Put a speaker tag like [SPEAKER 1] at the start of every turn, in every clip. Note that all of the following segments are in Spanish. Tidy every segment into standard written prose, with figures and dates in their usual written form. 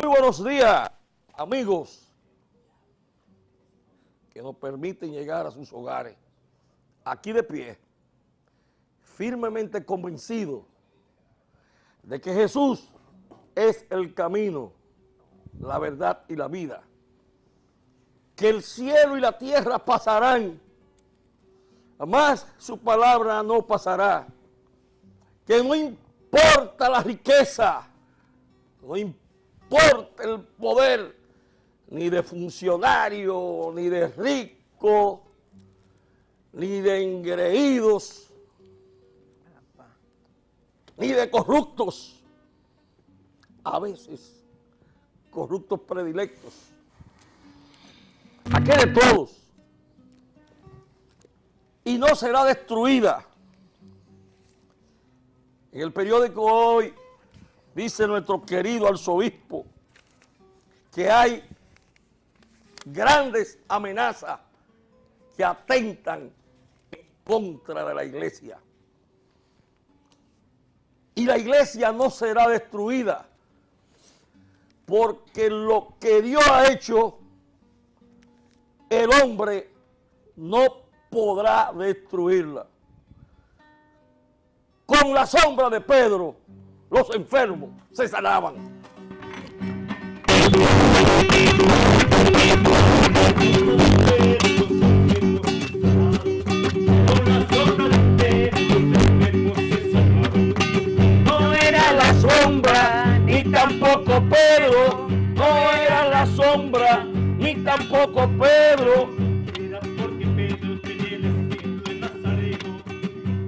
[SPEAKER 1] Muy buenos días, amigos que nos permiten llegar a sus hogares, aquí de pie, firmemente convencido de que Jesús es el camino, la verdad y la vida, que el cielo y la tierra pasarán, mas su palabra no pasará, que no importa la riqueza, no importa el poder, ni de funcionario, ni de rico, ni de engreídos, ni de corruptos, a veces corruptos predilectos, aquí de todos, y no será destruida. En el periódico Hoy dice nuestro querido arzobispo que hay grandes amenazas que atentan en contra de la iglesia. Y la iglesia no será destruida, porque lo que Dios ha hecho, el hombre no podrá destruirla. Con la sombra de Pedro, los enfermos se sanaban. No era la sombra, ni tampoco Pedro. No era la sombra, ni tampoco Pedro.
[SPEAKER 2] Era porque Pedro tenía el espíritu de Nazareno.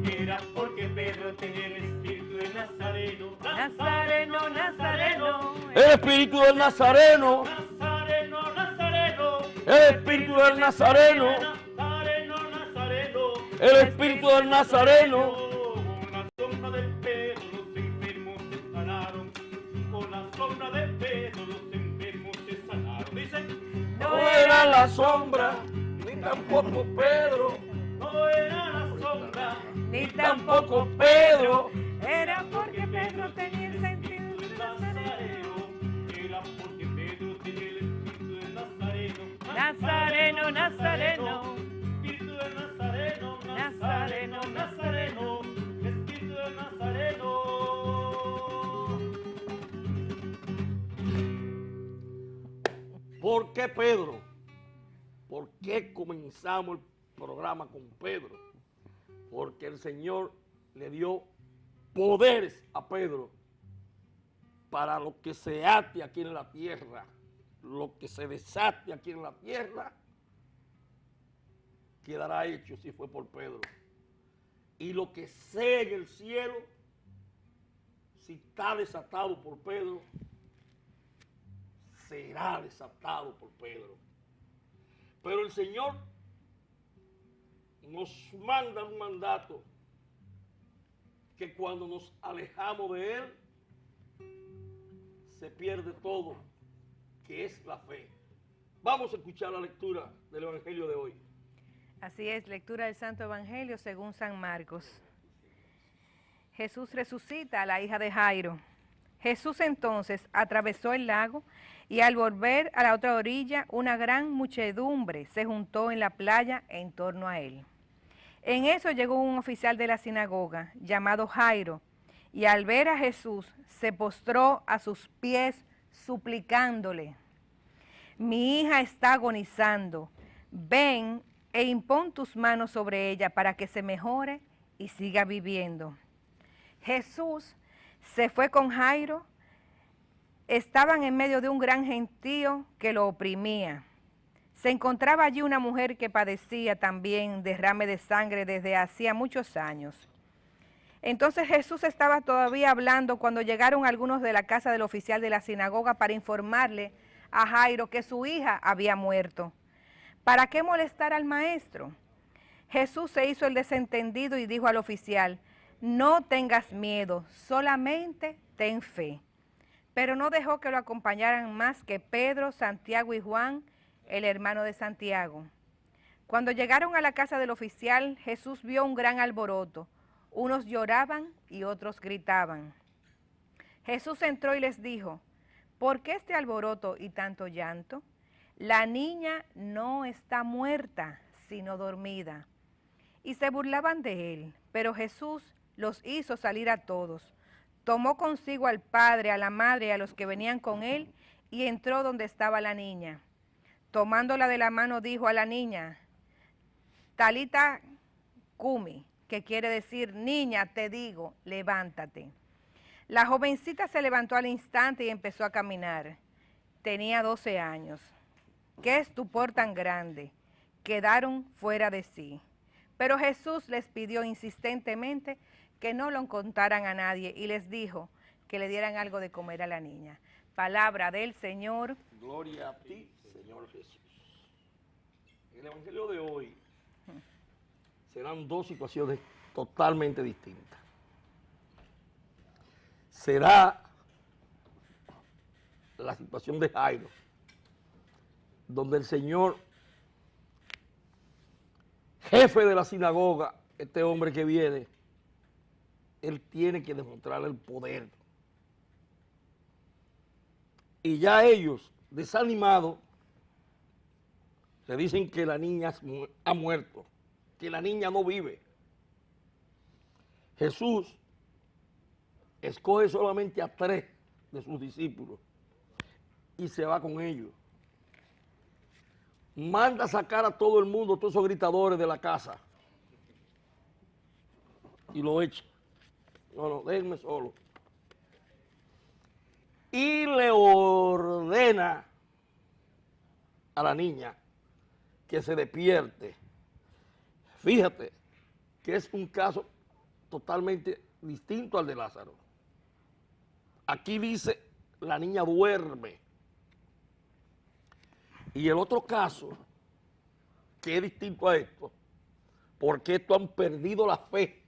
[SPEAKER 2] Era porque Pedro tenía el espíritu de Nazareno. Nazareno, Nazareno.
[SPEAKER 1] El espíritu del Nazareno.
[SPEAKER 2] Nazareno, Nazareno.
[SPEAKER 1] El espíritu del Nazareno.
[SPEAKER 2] Nazareno, Nazareno.
[SPEAKER 1] El espíritu del Nazareno.
[SPEAKER 2] Con la sombra de Pedro los enfermos se sanaron. Con la sombra de Pedro los enfermos se sanaron. Dice,
[SPEAKER 1] No era la sombra, ni tampoco Pedro.
[SPEAKER 2] no era la sombra,
[SPEAKER 1] Ni tampoco Pedro.
[SPEAKER 3] Era porque Pedro tenía el sentido
[SPEAKER 2] de
[SPEAKER 3] de Nazareno.
[SPEAKER 2] Nazareno. Era porque Pedro tenía el espíritu de Nazareno.
[SPEAKER 3] Nazareno, Nazareno.
[SPEAKER 2] Espíritu de Nazareno, Nazareno, Nazareno. Espíritu de Nazareno.
[SPEAKER 1] ¿Por qué Pedro? ¿Por qué comenzamos el programa con Pedro? Porque el Señor le dio poderes a Pedro para lo que se ate aquí en la tierra, lo que se desate aquí en la tierra, quedará hecho si fue por Pedro. Y lo que sea en el cielo, si está desatado por Pedro, será desatado por Pedro. Pero el Señor nos manda un mandato que cuando nos alejamos de Él, se pierde todo, que es la fe. Vamos a escuchar la lectura del Evangelio de hoy.
[SPEAKER 3] Así es, lectura del Santo Evangelio según San Marcos. Jesús resucita a la hija de Jairo. Jesús entonces atravesó el lago y al volver a la otra orilla, una gran muchedumbre se juntó en la playa en torno a él. En eso llegó un oficial de la sinagoga llamado Jairo y al ver a Jesús se postró a sus pies suplicándole: mi hija está agonizando, ven e impón tus manos sobre ella para que se mejore y siga viviendo. Jesús se fue con Jairo. Estaban en medio de un gran gentío que lo oprimía. Se encontraba allí una mujer que padecía también derrame de sangre desde hacía muchos años. Entonces Jesús estaba todavía hablando cuando llegaron algunos de la casa del oficial de la sinagoga para informarle a Jairo que su hija había muerto. ¿Para qué molestar al maestro? Jesús se hizo el desentendido y dijo al oficial: no tengas miedo, solamente ten fe. Pero no dejó que lo acompañaran más que Pedro, Santiago y Juan, el hermano de Santiago. Cuando llegaron a la casa del oficial, Jesús vio un gran alboroto. Unos lloraban y otros gritaban. Jesús entró y les dijo: ¿por qué este alboroto y tanto llanto? La niña no está muerta, sino dormida. Y se burlaban de él, pero Jesús los hizo salir a todos. Tomó consigo al padre, a la madre y a los que venían con él, y entró donde estaba la niña. Tomándola de la mano dijo a la niña, Talita Cumi, que quiere decir, niña, te digo, levántate. La jovencita se levantó al instante y empezó a caminar. Tenía 12 años. ¡Qué estupor tan grande! Quedaron fuera de sí. Pero Jesús les pidió insistentemente que no lo contaran a nadie y les dijo que le dieran algo de comer a la niña. Palabra del Señor.
[SPEAKER 1] Gloria a ti, Señor Jesús. En el Evangelio de hoy serán dos situaciones totalmente distintas. Será la situación de Jairo, donde el Señor, jefe de la sinagoga, este hombre que viene, él tiene que demostrar el poder. Y ya ellos, desanimados, le dicen que la niña ha muerto, que la niña no vive. Jesús escoge solamente a 3 de sus discípulos y se va con ellos. Manda a sacar a todo el mundo, todos esos gritadores de la casa, y lo echa. No, déjenme solo. Y le ordena a la niña que se despierte. Fíjate que es un caso totalmente distinto al de Lázaro. Aquí dice, la niña duerme. Y el otro caso, que es distinto a esto, porque estos han perdido la fe.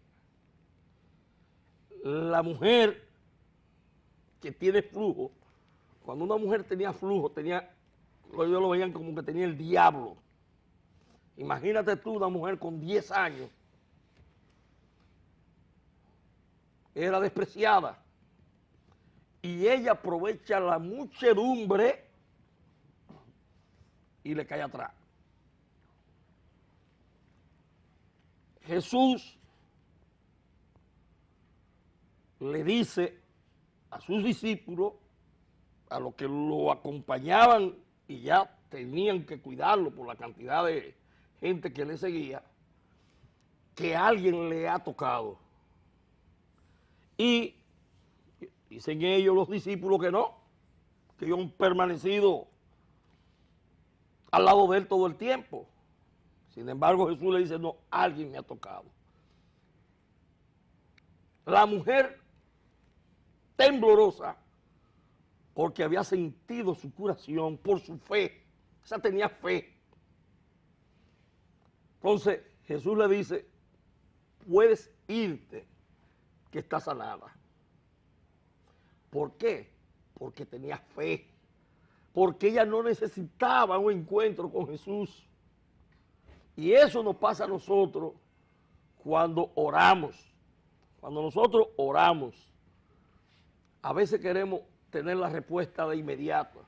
[SPEAKER 1] La mujer que tiene flujo, cuando una mujer tenía flujo, ellos lo veían como que tenía el diablo. Imagínate tú, una mujer con 10 años, era despreciada, y ella aprovecha la muchedumbre y le cae atrás. Jesús le dice a sus discípulos, a los que lo acompañaban y ya tenían que cuidarlo por la cantidad de gente que le seguía, que alguien le ha tocado. Y dicen ellos, los discípulos, que no, que ellos han permanecido al lado de él todo el tiempo. Sin embargo, Jesús le dice, no, alguien me ha tocado. La mujer, temblorosa, porque había sentido su curación por su fe. Esa tenía fe. Entonces, Jesús le dice, puedes irte, que está sanada. ¿Por qué? Porque tenía fe. Porque ella no necesitaba un encuentro con Jesús. Y eso nos pasa a nosotros cuando oramos. Cuando nosotros oramos, a veces queremos tener la respuesta de inmediato.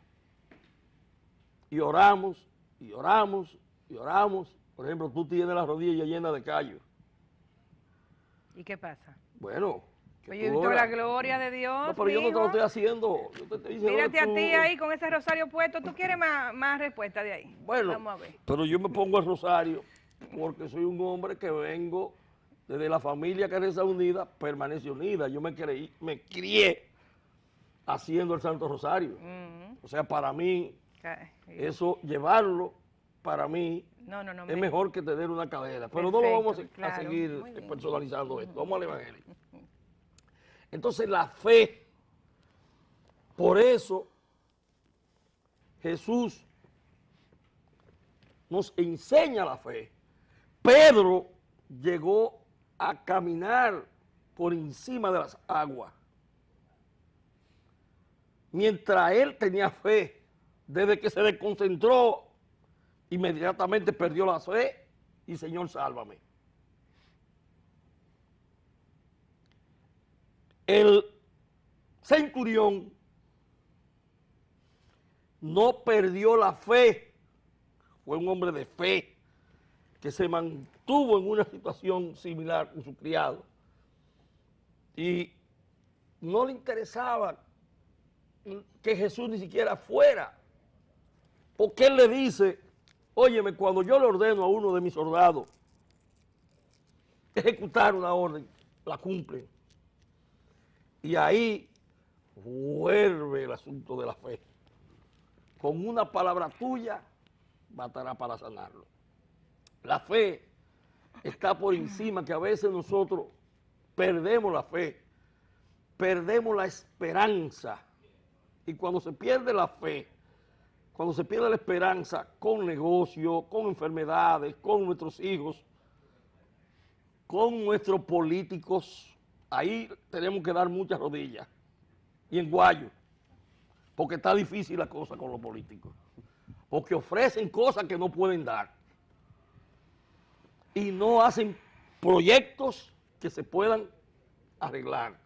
[SPEAKER 1] Y oramos, y oramos, y oramos. Por ejemplo, tú tienes la rodilla llena de callos.
[SPEAKER 3] ¿Y qué pasa?
[SPEAKER 1] Bueno,
[SPEAKER 3] Pues yo he visto la gloria de Dios.
[SPEAKER 1] no, pero yo no te lo
[SPEAKER 3] mijo.
[SPEAKER 1] estoy haciendo. Yo te estoy diciendo
[SPEAKER 3] Mírate
[SPEAKER 1] que
[SPEAKER 3] a
[SPEAKER 1] tú-
[SPEAKER 3] ti ahí con ese rosario puesto. ¿Tú quieres más respuesta de ahí?
[SPEAKER 1] Bueno,
[SPEAKER 3] Vamos a ver.
[SPEAKER 1] pero yo me pongo el rosario porque soy un hombre que vengo desde la familia que reza unida, permanece unida. Yo me crié haciendo el Santo Rosario. O sea, para mí, eso, llevarlo, para mí,
[SPEAKER 3] No,
[SPEAKER 1] es mejor que tener una cadena. Pero no lo
[SPEAKER 3] Perfecto,
[SPEAKER 1] vamos a
[SPEAKER 3] claro.
[SPEAKER 1] seguir
[SPEAKER 3] Muy bien.
[SPEAKER 1] personalizando esto. Vamos al Evangelio. Entonces, la fe, por eso, Jesús nos enseña la fe. Pedro llegó a caminar por encima de las aguas. Mientras él tenía fe, desde que se desconcentró, inmediatamente perdió la fe y Señor, sálvame. El centurión no perdió la fe, fue un hombre de fe, que se mantuvo en una situación similar con su criado. Y no le interesaba que Jesús ni siquiera fuera, porque él le dice, óyeme, cuando yo le ordeno a uno de mis soldados ejecutar una orden, la cumplen. Y ahí vuelve el asunto de la fe. Con una palabra tuya, bastará para sanarlo. La fe está por encima, que a veces nosotros perdemos la fe, perdemos la esperanza. Y cuando se pierde la fe, cuando se pierde la esperanza con negocios, con enfermedades, con nuestros hijos, con nuestros políticos, ahí tenemos que dar muchas rodillas y en guayo, porque está difícil la cosa con los políticos, porque ofrecen cosas que no pueden dar y no hacen proyectos que se puedan arreglar,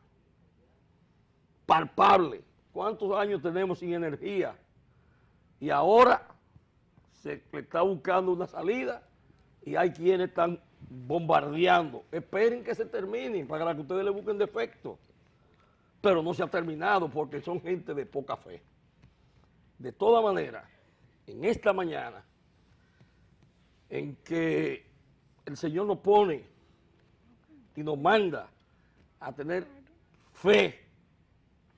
[SPEAKER 1] palpables. ¿Cuántos años tenemos sin energía? Y ahora se le está buscando una salida y hay quienes están bombardeando. Esperen que se termine para que ustedes le busquen defectos. Pero no se ha terminado porque son gente de poca fe. De todas maneras, en esta mañana, en que el Señor nos pone y nos manda a tener fe,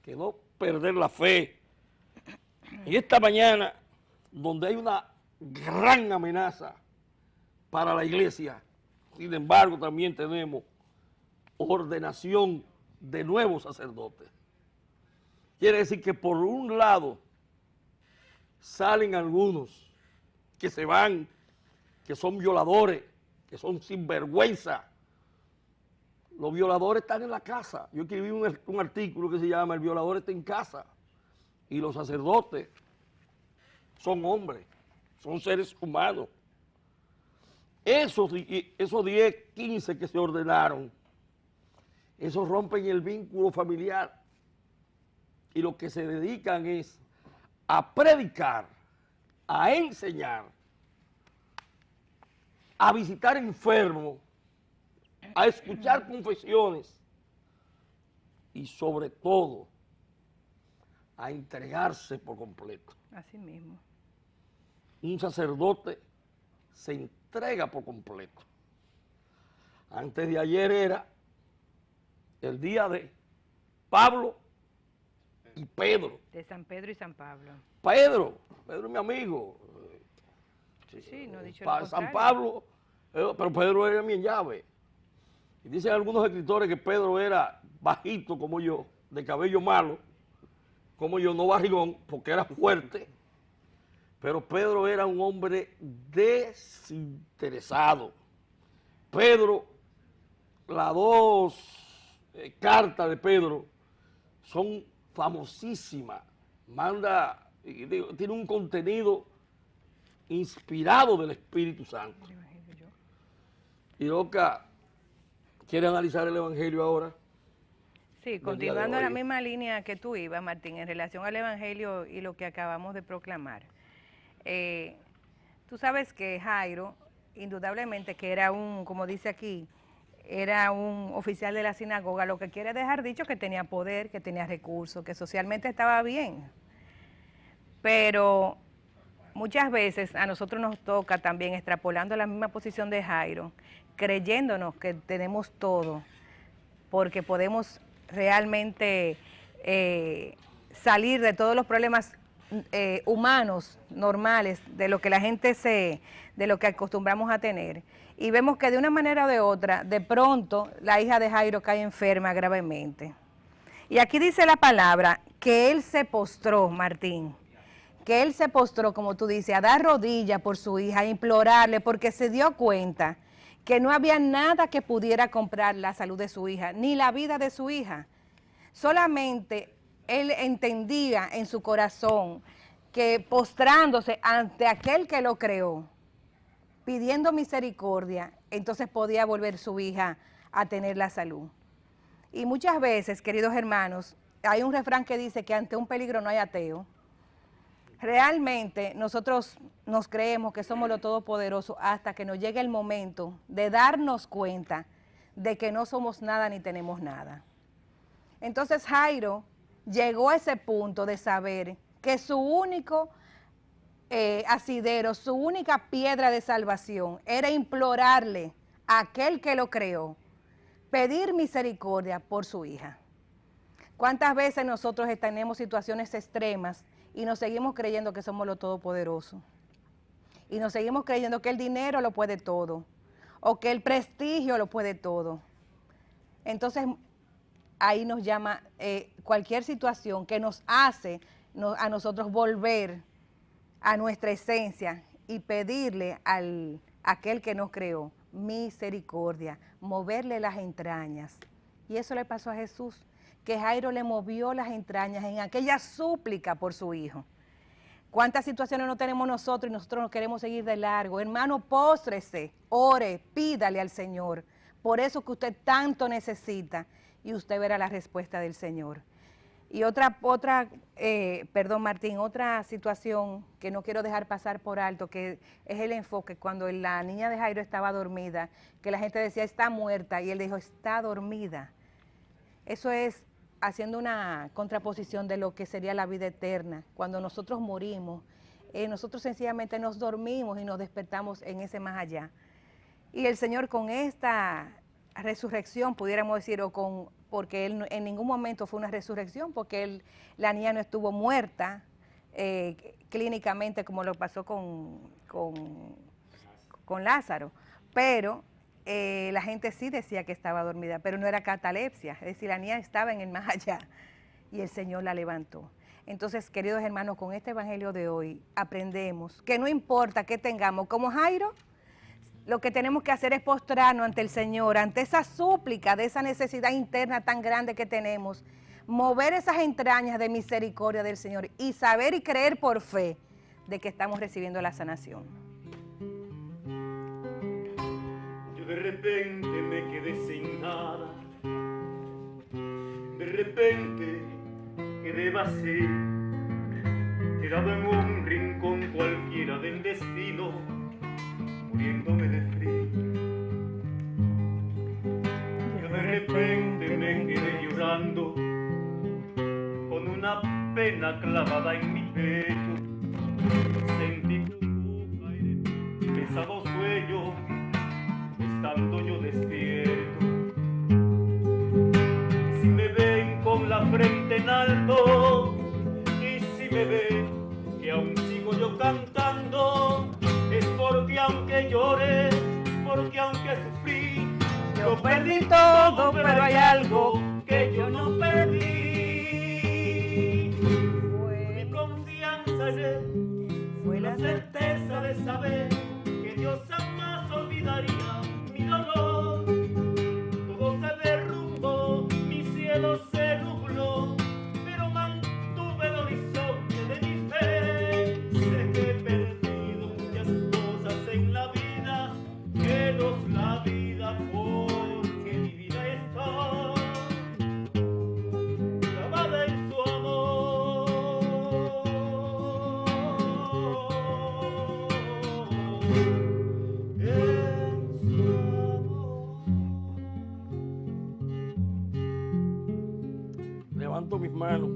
[SPEAKER 1] que no perder la fe. Y esta mañana, donde hay una gran amenaza para la iglesia, sin embargo también tenemos ordenación de nuevos sacerdotes. Quiere decir que por un lado salen algunos que se van, que son violadores, que son sinvergüenza. Los violadores están en la casa. Yo escribí un artículo que se llama El violador está en casa. Y los sacerdotes son hombres, son seres humanos. Esos 10, 15 que se ordenaron, esos rompen el vínculo familiar. Y lo que se dedican es a predicar, a enseñar, a visitar enfermos, a escuchar confesiones y sobre todo a entregarse por completo.
[SPEAKER 3] Así mismo.
[SPEAKER 1] Un sacerdote se entrega por completo. Antes de ayer era el día de Pablo y Pedro.
[SPEAKER 3] De San Pedro y San Pablo.
[SPEAKER 1] Pedro es mi amigo.
[SPEAKER 3] Sí, no he dicho lo
[SPEAKER 1] San
[SPEAKER 3] contrario.
[SPEAKER 1] Pablo, pero Pedro era mi llave. Y dicen algunos escritores que Pedro era bajito como yo, de cabello malo, como yo, no barrigón, porque era fuerte. Pero Pedro era un hombre desinteresado. Pedro, las dos cartas de Pedro son famosísimas. Tiene un contenido inspirado del Espíritu Santo. Y Oca, ¿quiere analizar el Evangelio ahora?
[SPEAKER 3] Sí, continuando en la misma línea que tú ibas, Martín, en relación al Evangelio y lo que acabamos de proclamar. Tú sabes que Jairo, indudablemente que era como dice aquí, era un oficial de la sinagoga, lo que quiere dejar dicho que tenía poder, que tenía recursos, que socialmente estaba bien. Pero muchas veces a nosotros nos toca también, extrapolando la misma posición de Jairo, creyéndonos que tenemos todo, porque podemos realmente salir de todos los problemas humanos, normales, de lo que la gente de lo que acostumbramos a tener. Y vemos que de una manera o de otra, de pronto, la hija de Jairo cae enferma gravemente. Y aquí dice la palabra que él se postró, Martín, que él se postró, como tú dices, a dar rodillas por su hija, a implorarle, porque se dio cuenta que no había nada que pudiera comprar la salud de su hija, ni la vida de su hija. Solamente él entendía en su corazón que postrándose ante aquel que lo creó, pidiendo misericordia, entonces podía volver su hija a tener la salud. Y muchas veces, queridos hermanos, hay un refrán que dice que ante un peligro no hay ateo. Realmente nosotros nos creemos que somos los todopoderosos hasta que nos llegue el momento de darnos cuenta de que no somos nada ni tenemos nada. Entonces Jairo llegó a ese punto de saber que su único asidero, su única piedra de salvación era implorarle a aquel que lo creó, pedir misericordia por su hija. ¿Cuántas veces nosotros tenemos situaciones extremas y nos seguimos creyendo que somos los todopoderosos? Y nos seguimos creyendo que el dinero lo puede todo, o que el prestigio lo puede todo. Entonces, ahí nos llama cualquier situación que nos hace a nosotros volver a nuestra esencia y pedirle a aquel que nos creó misericordia, moverle las entrañas. Y eso le pasó a Jesús, que Jairo le movió las entrañas en aquella súplica por su hijo. ¿Cuántas situaciones no tenemos nosotros y nosotros nos queremos seguir de largo? Hermano, póstrese, ore, pídale al Señor por eso que usted tanto necesita y usted verá la respuesta del Señor. Y perdón Martín, otra situación que no quiero dejar pasar por alto, que es el enfoque cuando la niña de Jairo estaba dormida, que la gente decía está muerta y él dijo está dormida. Eso es haciendo una contraposición de lo que sería la vida eterna. Cuando nosotros morimos, nosotros sencillamente nos dormimos y nos despertamos en ese más allá. Y el Señor con esta resurrección, pudiéramos decir, porque él en ningún momento fue una resurrección, porque la niña no estuvo muerta clínicamente como lo pasó con Lázaro, pero la gente sí decía que estaba dormida, pero no era catalepsia, es decir, la niña estaba en el más allá y el Señor la levantó. Entonces, queridos hermanos, con este evangelio de hoy aprendemos que no importa qué tengamos, como Jairo, lo que tenemos que hacer es postrarnos ante el Señor, ante esa súplica de esa necesidad interna tan grande que tenemos, mover esas entrañas de misericordia del Señor y saber y creer por fe de que estamos recibiendo la sanación.
[SPEAKER 2] Yo de repente me quedé sin nada, de repente quedé vacío, tirado en un rincón cualquiera del destino, muriéndome de frío. Yo de repente me quedé llorando, con una pena clavada en mi pecho. Sentí tu aire, pesado sueño, estando yo despierto. Si me ven con la frente en alto, y si me ven que aún sigo yo cantando, es porque aunque llore, porque aunque sufrí, yo perdí todo, pero hay algo que yo no perdí. Fue mi confianza en él, fue la certeza de saber que Dios jamás olvidaría mi dolor. Todo se derrumbó, mi cielo se nubló, pero mantuve el horizonte de mi fe. Sé que he perdido muchas cosas en la vida, menos la vida, porque mi vida está grabada en su amor. En su amor.
[SPEAKER 1] Levanto mis manos.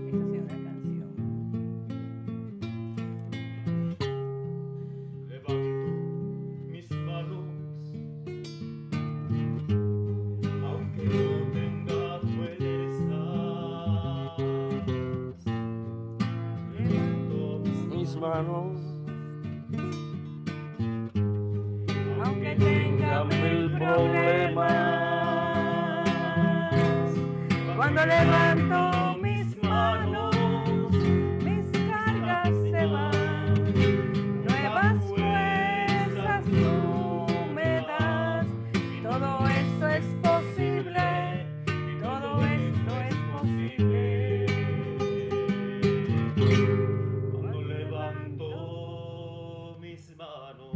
[SPEAKER 3] Esa sí es una canción.
[SPEAKER 2] Levanto mis manos, aunque no tenga fuerzas. Levanto
[SPEAKER 1] Mis manos.
[SPEAKER 3] Aunque tenga mil problemas, cuando levanto mis manos, mis cargas se van, nuevas fuerzas tú me das, todo esto es posible, todo esto es posible.
[SPEAKER 2] cuando levanto mis manos.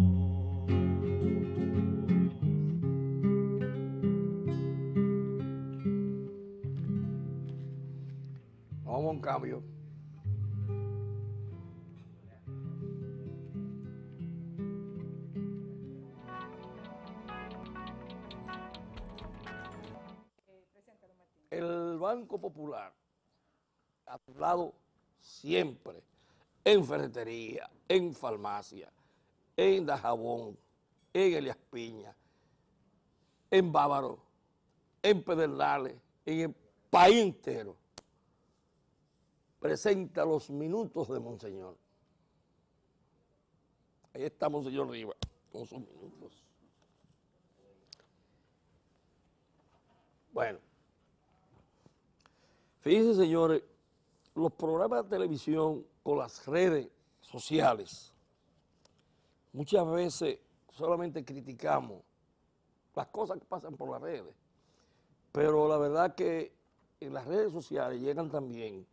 [SPEAKER 1] Vamos a un cambio. Banco Popular a tu lado siempre, en ferretería, en farmacia, en Dajabón, en Elias Piña, en Bávaro, en Pedernales, en el país entero. Presenta los minutos de Monseñor. Ahí está Monseñor Rivas con sus minutos. Bueno, fíjense, señores, los programas de televisión con las redes sociales, muchas veces solamente criticamos las cosas que pasan por las redes, pero la verdad que en las redes sociales llegan también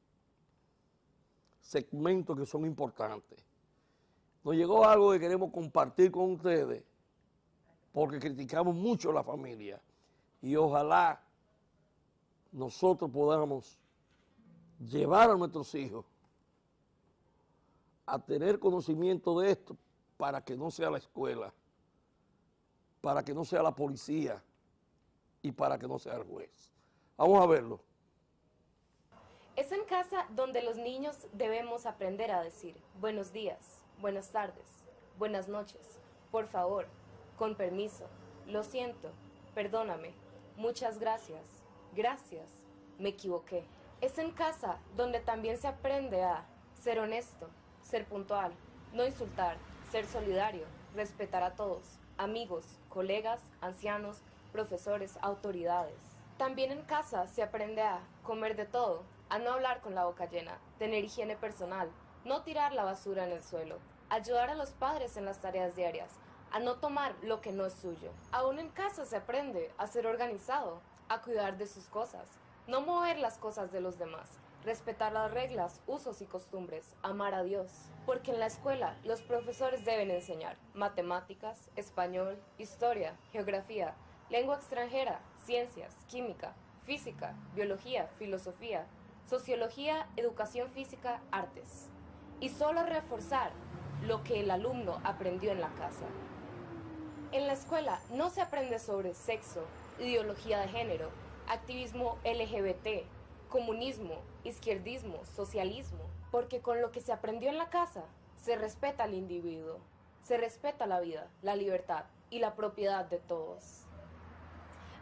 [SPEAKER 1] segmentos que son importantes. Nos llegó algo que queremos compartir con ustedes porque criticamos mucho a la familia y ojalá nosotros podamos llevar a nuestros hijos a tener conocimiento de esto para que no sea la escuela, para que no sea la policía y para que no sea el juez. Vamos a verlo.
[SPEAKER 4] Es en casa donde los niños debemos aprender a decir buenos días, buenas tardes, buenas noches, por favor, con permiso, lo siento, perdóname, muchas gracias, gracias, me equivoqué. Es en casa donde también se aprende a ser honesto, ser puntual, no insultar, ser solidario, respetar a todos, amigos, colegas, ancianos, profesores, autoridades. También en casa se aprende a comer de todo, a no hablar con la boca llena, tener higiene personal, no tirar la basura en el suelo, ayudar a los padres en las tareas diarias, a no tomar lo que no es suyo. Aún en casa se aprende a ser organizado, a cuidar de sus cosas, no mover las cosas de los demás, respetar las reglas, usos y costumbres, amar a Dios. Porque en la escuela los profesores deben enseñar matemáticas, español, historia, geografía, lengua extranjera, ciencias, química, física, biología, filosofía, sociología, educación física, artes. Y solo reforzar lo que el alumno aprendió en la casa. En la escuela no se aprende sobre sexo, ideología de género, activismo LGBT, comunismo, izquierdismo, socialismo, porque con lo que se aprendió en la casa se respeta al individuo, se respeta la vida, la libertad y la propiedad de todos.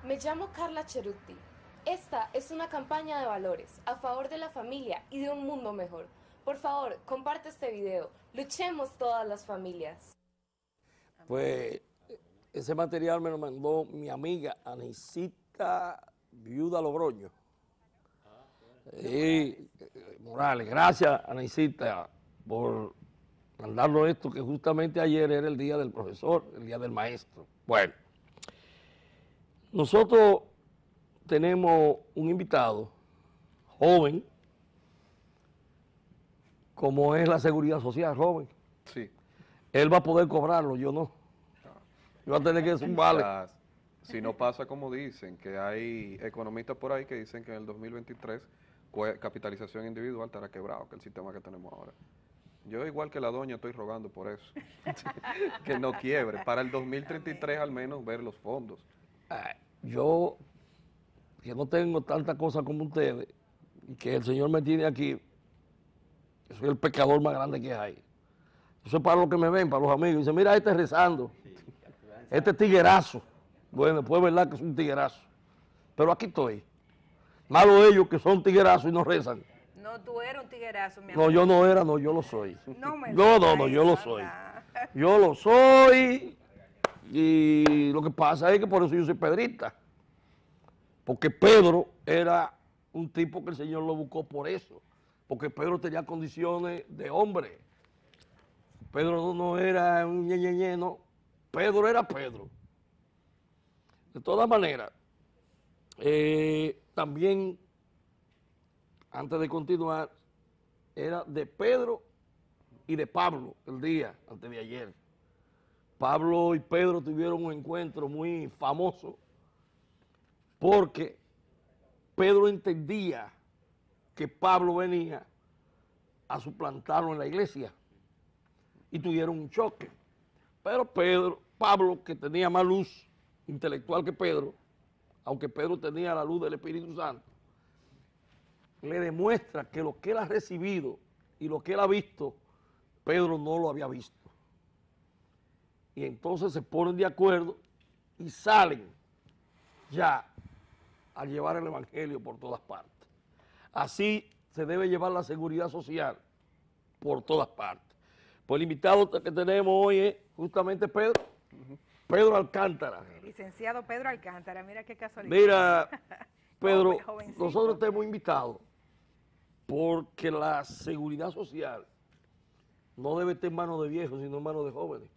[SPEAKER 4] Me llamo Carla Cheruti. Esta es una campaña de valores a favor de la familia y de un mundo mejor. Por favor, comparte este video. Luchemos todas las familias.
[SPEAKER 1] Pues ese material me lo mandó mi amiga Anisita Viuda Logroño. Morales, gracias Anisita por mandarnos esto, que justamente ayer era el día del profesor, el día del maestro. Bueno, nosotros tenemos un invitado joven, como es la seguridad social, joven.
[SPEAKER 5] Sí.
[SPEAKER 1] Él va a poder cobrarlo, yo no. Yo voy a tener que sumarle.
[SPEAKER 5] Si no pasa como dicen, que hay economistas por ahí que dicen que en el 2023 capitalización individual estará quebrado, que el sistema que tenemos ahora. Yo igual que la doña estoy rogando por eso, que no quiebre, para el 2033 al menos ver los fondos.
[SPEAKER 1] Yo, que no tengo tanta cosa como ustedes, y que el Señor me tiene aquí, yo soy el pecador más grande que hay. Eso es para los que me ven, para los amigos. Dicen, mira, este rezando, este tiguerazo. Bueno, pues es verdad que es un tiguerazo. Pero aquí estoy. Malo ellos que son tiguerazos y no rezan.
[SPEAKER 3] No, tú eres un tiguerazo, mi amor.
[SPEAKER 1] No, yo no era, no, yo lo soy.
[SPEAKER 3] No,
[SPEAKER 1] yo lo soy. Yo lo soy. Y lo que pasa es que por eso yo soy pedrista. Porque Pedro era un tipo que el Señor lo buscó por eso. Porque Pedro tenía condiciones de hombre. Pedro no era un ñeñeñe, no. Pedro era Pedro. De todas maneras, también, antes de continuar, era de Pedro y de Pablo el día antes de ayer. Pablo y Pedro tuvieron un encuentro muy famoso porque Pedro entendía que Pablo venía a suplantarlo en la iglesia y tuvieron un choque. Pero Pablo, que tenía más luz intelectual que Pedro, aunque Pedro tenía la luz del Espíritu Santo, le demuestra que lo que él ha recibido y lo que él ha visto, Pedro no lo había visto. Y entonces se ponen de acuerdo y salen ya a llevar el evangelio por todas partes. Así se debe llevar la seguridad social por todas partes. Pues el invitado que tenemos hoy es justamente Pedro, Pedro Alcántara.
[SPEAKER 3] El licenciado Pedro Alcántara, mira qué casualidad.
[SPEAKER 1] Mira, Pedro,
[SPEAKER 3] Jovencito.
[SPEAKER 1] nosotros te hemos invitado porque la seguridad social no debe estar en manos de viejos, sino en manos de jóvenes.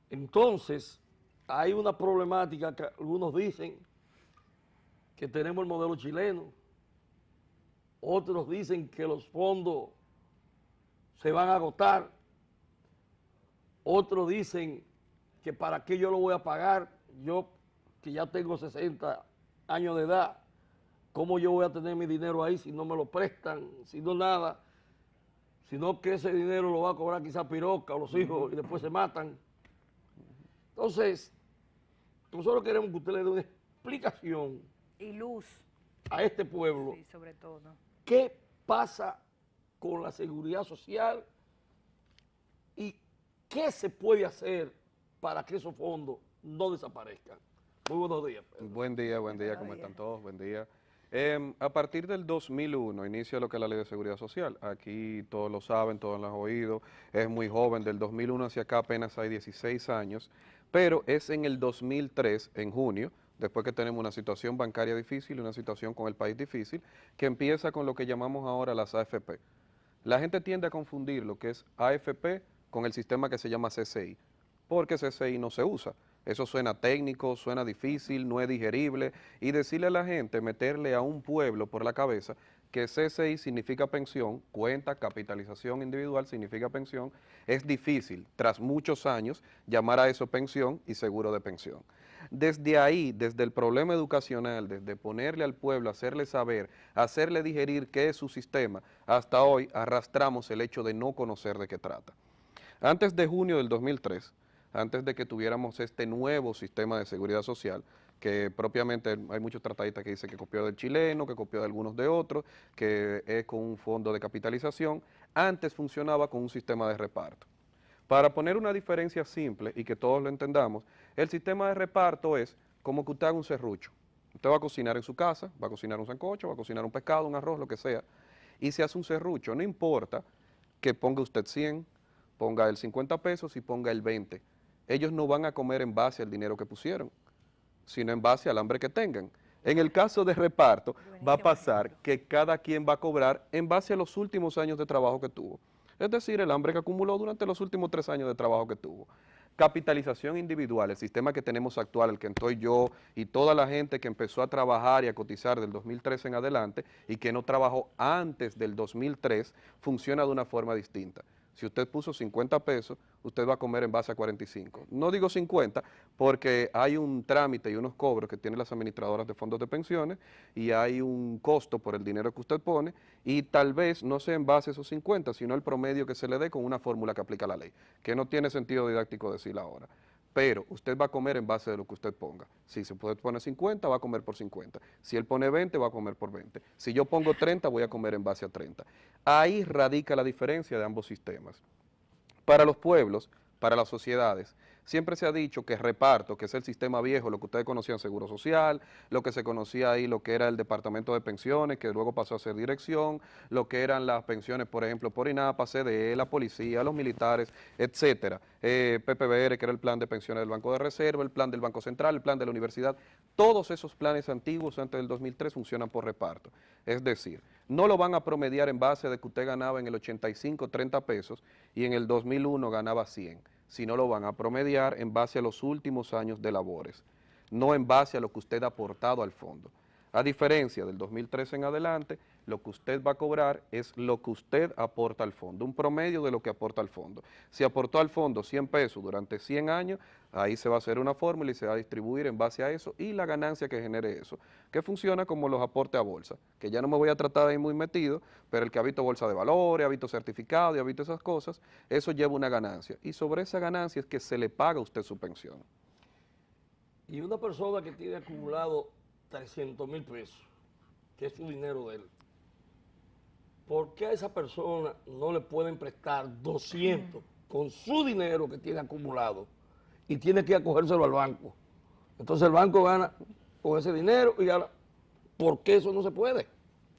[SPEAKER 1] Entonces, hay una problemática que algunos dicen que tenemos el modelo chileno, otros dicen que los fondos se van a agotar, otros dicen que para qué yo lo voy a pagar, yo que ya tengo 60 años de edad, ¿cómo yo voy a tener mi dinero ahí si no me lo prestan, si no nada? Sino que ese dinero lo va a cobrar quizás Piroca o los hijos y después se matan. Entonces, nosotros queremos que usted le dé una explicación
[SPEAKER 3] Y luz,
[SPEAKER 1] a este pueblo.
[SPEAKER 3] sí, sobre todo.
[SPEAKER 1] ¿Qué pasa con la seguridad social y qué se puede hacer para que esos fondos no desaparezcan? Muy buenos días, Pedro.
[SPEAKER 5] Buen día, ¿cómo están todos? Buen día. A partir del 2001 inicia lo que es la Ley de Seguridad Social. Aquí todos lo saben, todos lo han oído, es muy joven, del 2001 hacia acá apenas hay 16 años, pero es en el 2003, en junio, después que tenemos una situación bancaria difícil, una situación con el país difícil, que empieza con lo que llamamos ahora las AFP. La gente tiende a confundir lo que es AFP con el sistema que se llama CCI, porque CCI no se usa. Eso suena técnico, suena difícil, no es digerible, y decirle a la gente, meterle a un pueblo por la cabeza que CCI significa pensión, cuenta capitalización individual significa pensión, es difícil, tras muchos años, llamar a eso pensión y seguro de pensión. Desde ahí, desde el problema educacional, desde ponerle al pueblo, hacerle saber, hacerle digerir qué es su sistema, hasta hoy arrastramos el hecho de no conocer de qué trata. Antes de junio del 2003, antes de que tuviéramos este nuevo sistema de seguridad social, que propiamente hay muchos tratadistas que dicen que copió del chileno, que copió de algunos de otros, que es con un fondo de capitalización, antes funcionaba con un sistema de reparto. Para poner una diferencia simple y que todos lo entendamos, el sistema de reparto es como que usted haga un serrucho. Usted va a cocinar en su casa, va a cocinar un sancocho, va a cocinar un pescado, un arroz, lo que sea, y se hace un serrucho. No importa que ponga usted 100, ponga el 50 pesos y ponga el 20. Ellos no van a comer en base al dinero que pusieron, sino en base al hambre que tengan. En el caso de reparto, va a pasar que cada quien va a cobrar en base a los últimos años de trabajo que tuvo. Es decir, el hambre que acumuló durante los últimos 3 años de trabajo que tuvo. Capitalización individual, el sistema que tenemos actual, el que estoy yo y toda la gente que empezó a trabajar y a cotizar del 2003 en adelante y que no trabajó antes del 2003, funciona de una forma distinta. Si usted puso 50 pesos, usted va a comer en base a 45. No digo 50 porque hay un trámite y unos cobros que tienen las administradoras de fondos de pensiones y hay un costo por el dinero que usted pone y tal vez no sea en base a esos 50, sino el promedio que se le dé con una fórmula que aplica la ley, que no tiene sentido didáctico decirla ahora. Pero usted va a comer en base de lo que usted ponga. Si se puede poner 50, va a comer por 50. Si él pone 20, va a comer por 20. Si yo pongo 30, voy a comer en base a 30. Ahí radica la diferencia de ambos sistemas. Para los pueblos, para las sociedades, siempre se ha dicho que reparto, que es el sistema viejo, lo que ustedes conocían Seguro Social, lo que se conocía ahí, lo que era el Departamento de Pensiones, que luego pasó a ser dirección, lo que eran las pensiones, por ejemplo, por INAPA, CDE, la policía, los militares, etcétera. PPBR, que era el plan de pensiones del Banco de Reserva, el plan del Banco Central, el plan de la universidad, todos esos planes antiguos antes del 2003 funcionan por reparto. Es decir, no lo van a promediar en base de que usted ganaba en el 85 30 pesos y en el 2001 ganaba 100, sino lo van a promediar en base a los últimos años de labores, no en base a lo que usted ha aportado al fondo. A diferencia del 2013 en adelante, lo que usted va a cobrar es lo que usted aporta al fondo, un promedio de lo que aporta al fondo. Si aportó al fondo 100 pesos durante 100 años, ahí se va a hacer una fórmula y se va a distribuir en base a eso y la ganancia que genere eso, que funciona como los aportes a bolsa, que ya no me voy a tratar de ir muy metido, pero el que ha visto bolsa de valores, ha visto certificado y ha visto esas cosas, eso lleva una ganancia y sobre esa ganancia es que se le paga a usted su pensión.
[SPEAKER 1] Y una persona que tiene acumulado 300,000 pesos que es su dinero de él, ¿por qué a esa persona no le pueden prestar 200 con su dinero que tiene acumulado y tiene que acogérselo al banco? Entonces el banco gana con ese dinero y gana. ¿Por qué eso no se puede?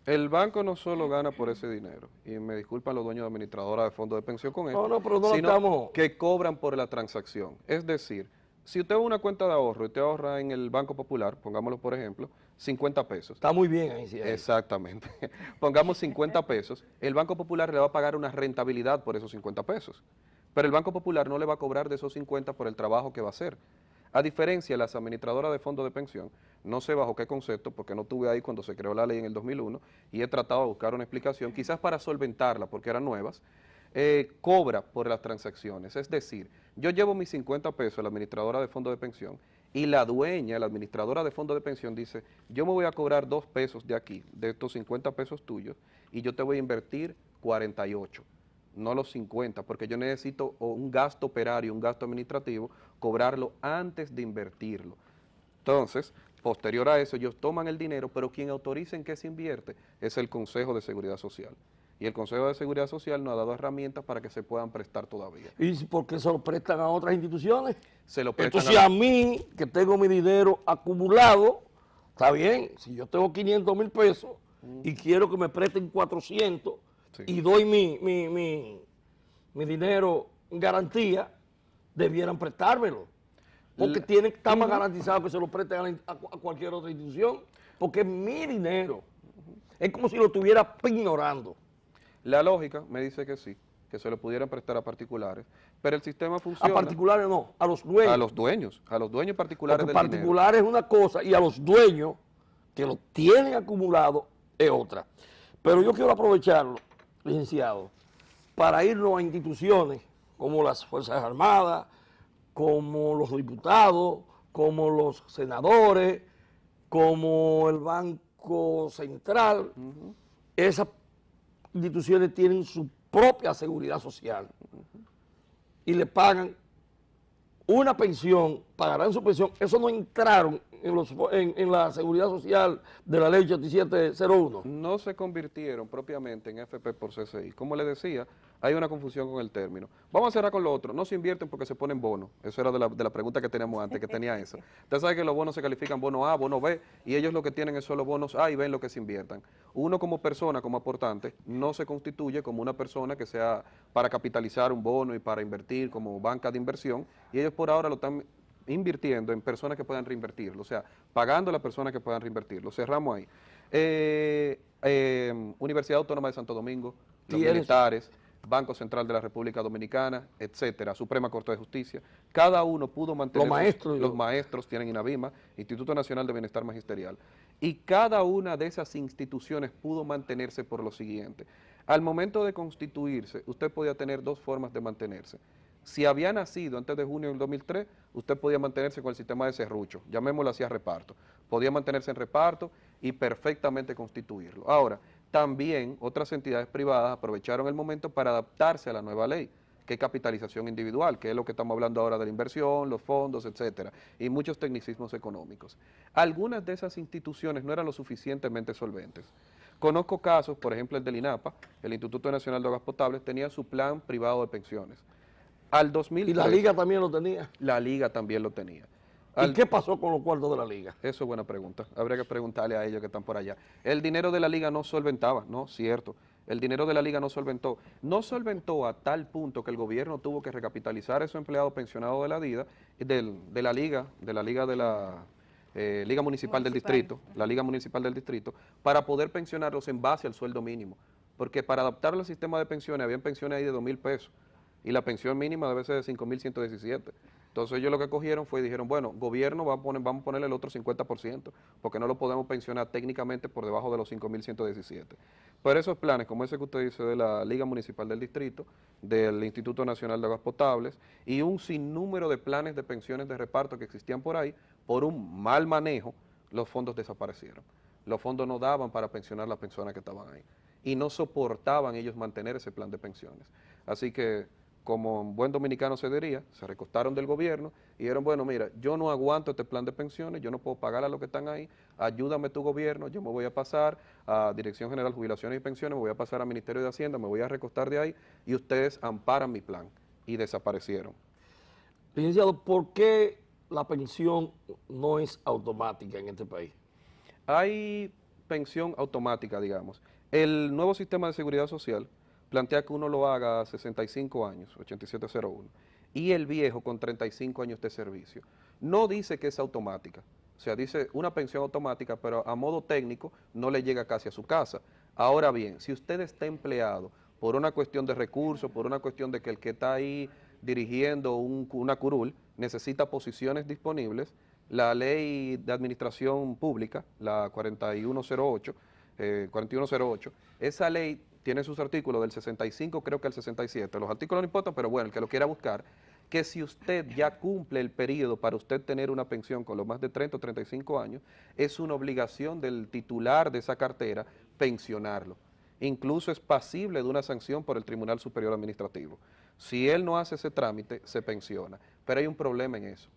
[SPEAKER 5] El banco no solo gana por ese dinero, y me disculpan los dueños de administradoras de fondos de pensión con esto,
[SPEAKER 1] No, pero no
[SPEAKER 5] sino
[SPEAKER 1] estamos...
[SPEAKER 5] que cobran por la transacción. Es decir, si usted va a una cuenta de ahorro y te ahorra en el Banco Popular, pongámoslo por ejemplo, 50 pesos.
[SPEAKER 1] Está muy bien ahí, sí.
[SPEAKER 5] Exactamente. Pongamos 50 pesos, el Banco Popular le va a pagar una rentabilidad por esos 50 pesos, pero el Banco Popular no le va a cobrar de esos 50 por el trabajo que va a hacer. A diferencia de las administradoras de fondos de pensión, no sé bajo qué concepto, porque no estuve ahí cuando se creó la ley en el 2001 y he tratado de buscar una explicación, quizás para solventarla porque eran nuevas, cobra por las transacciones. Es decir, yo llevo mis 50 pesos a la administradora de fondos de pensión y la dueña, la administradora de fondos de pensión dice, yo me voy a cobrar 2 pesos de aquí, de estos 50 pesos tuyos, y yo te voy a invertir 48. No los 50, porque yo necesito un gasto operario, un gasto administrativo, cobrarlo antes de invertirlo. Entonces, posterior a eso, ellos toman el dinero, pero quien autoriza en qué se invierte es el Consejo de Seguridad Social. Y el Consejo de Seguridad Social nos ha dado herramientas para que se puedan prestar todavía.
[SPEAKER 1] ¿Y por qué se lo prestan a otras instituciones?
[SPEAKER 5] Se lo prestan
[SPEAKER 1] Entonces a mí, que tengo mi dinero acumulado, está bien, si yo tengo 500,000 pesos y quiero que me presten 400, sí, y doy mi dinero en garantía, debieran prestármelo. Porque está más garantizado que se lo presten a cualquier otra institución, porque es mi dinero. Es como si lo estuviera ignorando.
[SPEAKER 5] La lógica me dice que sí, que se lo pudieran prestar a particulares, pero el sistema funciona...
[SPEAKER 1] A particulares no, a los dueños.
[SPEAKER 5] A los dueños particulares del
[SPEAKER 1] dinero. Particulares es una cosa y a los dueños que lo tienen acumulado es otra. Pero yo quiero aprovecharlo, licenciado, para irnos a instituciones como las Fuerzas Armadas, como los diputados, como los senadores, como el Banco Central. Esas instituciones tienen su propia seguridad social y le pagan una pensión, pagarán su pensión. Eso no entraron en la seguridad social de la ley 8701.
[SPEAKER 5] No se convirtieron propiamente en FP por CCI. Como le decía, hay una confusión con el término. Vamos a cerrar con lo otro. No se invierten porque se ponen bonos. Eso era de la pregunta que teníamos antes, que tenía esa. Usted sabe que los bonos se califican bono A, bono B, y ellos lo que tienen es solo bonos A y B en lo que se inviertan. Uno como persona, como aportante, no se constituye como una persona que sea para capitalizar un bono y para invertir como banca de inversión, y ellos por ahora lo están invirtiendo en personas que puedan reinvertirlo, o sea, pagando a las personas que puedan reinvertirlo. Cerramos ahí. Universidad Autónoma de Santo Domingo, los militares, Banco Central de la República Dominicana, etcétera, Suprema Corte de Justicia, cada uno pudo mantener... Los maestros tienen INAVIMA, Instituto Nacional de Bienestar Magisterial, y cada una de esas instituciones pudo mantenerse por lo siguiente. Al momento de constituirse, usted podía tener 2 formas de mantenerse. Si había nacido antes de junio del 2003, usted podía mantenerse con el sistema de serrucho, llamémoslo así a reparto. Podía mantenerse en reparto y perfectamente constituirlo. Ahora, también otras entidades privadas aprovecharon el momento para adaptarse a la nueva ley, que es capitalización individual, que es lo que estamos hablando ahora de la inversión, los fondos, etcétera, y muchos tecnicismos económicos. Algunas de esas instituciones no eran lo suficientemente solventes. Conozco casos, por ejemplo el del INAPA, el Instituto Nacional de Aguas Potables, tenía su plan privado de pensiones. Al 2003,
[SPEAKER 1] ¿Y la Liga también lo tenía?
[SPEAKER 5] La Liga también lo tenía.
[SPEAKER 1] ¿Y qué pasó con los cuartos de la Liga?
[SPEAKER 5] Eso es buena pregunta. Habría que preguntarle a ellos que están por allá. El dinero de la Liga no solventaba, no, cierto. El dinero de la Liga no solventó. No solventó a tal punto que el gobierno tuvo que recapitalizar a esos empleados pensionados de la Liga, Liga Municipal del Distrito, la Liga Municipal del Distrito, para poder pensionarlos en base al sueldo mínimo. Porque para adaptarlo al sistema de pensiones, habían pensiones ahí de 2,000 pesos. Y la pensión mínima debe ser de 5,117. Entonces ellos lo que cogieron fue y dijeron, bueno, gobierno vamos a ponerle el otro 50%, porque no lo podemos pensionar técnicamente por debajo de los 5,117. Pero esos planes, como ese que usted dice de la Liga Municipal del Distrito, del Instituto Nacional de Aguas Potables, y un sinnúmero de planes de pensiones de reparto que existían por ahí, por un mal manejo, los fondos desaparecieron. Los fondos no daban para pensionar las personas que estaban ahí. Y no soportaban ellos mantener ese plan de pensiones. Así que como en buen dominicano se diría, se recostaron del gobierno y dijeron, bueno, mira, yo no aguanto este plan de pensiones, yo no puedo pagar a los que están ahí, ayúdame tu gobierno, yo me voy a pasar a Dirección General de Jubilaciones y Pensiones, me voy a pasar al Ministerio de Hacienda, me voy a recostar de ahí y ustedes amparan mi plan. Y desaparecieron.
[SPEAKER 1] Licenciado, ¿por qué la pensión no es automática en este país?
[SPEAKER 5] Hay pensión automática, digamos. El nuevo sistema de seguridad social plantea que uno lo haga a 65 años, 8701, y el viejo con 35 años de servicio. No dice que es automática, o sea, dice una pensión automática, pero a modo técnico no le llega casi a su casa. Ahora bien, si usted está empleado por una cuestión de recursos, por una cuestión de que el que está ahí dirigiendo una curul necesita posiciones disponibles, la ley de administración pública, la 4108, esa ley tiene sus artículos del 65, creo que el 67, los artículos no importan, pero bueno, el que lo quiera buscar, que si usted ya cumple el periodo para usted tener una pensión con los más de 30 o 35 años, es una obligación del titular de esa cartera pensionarlo. Incluso es pasible de una sanción por el Tribunal Superior Administrativo. Si él no hace ese trámite, se pensiona. Pero hay un problema en eso.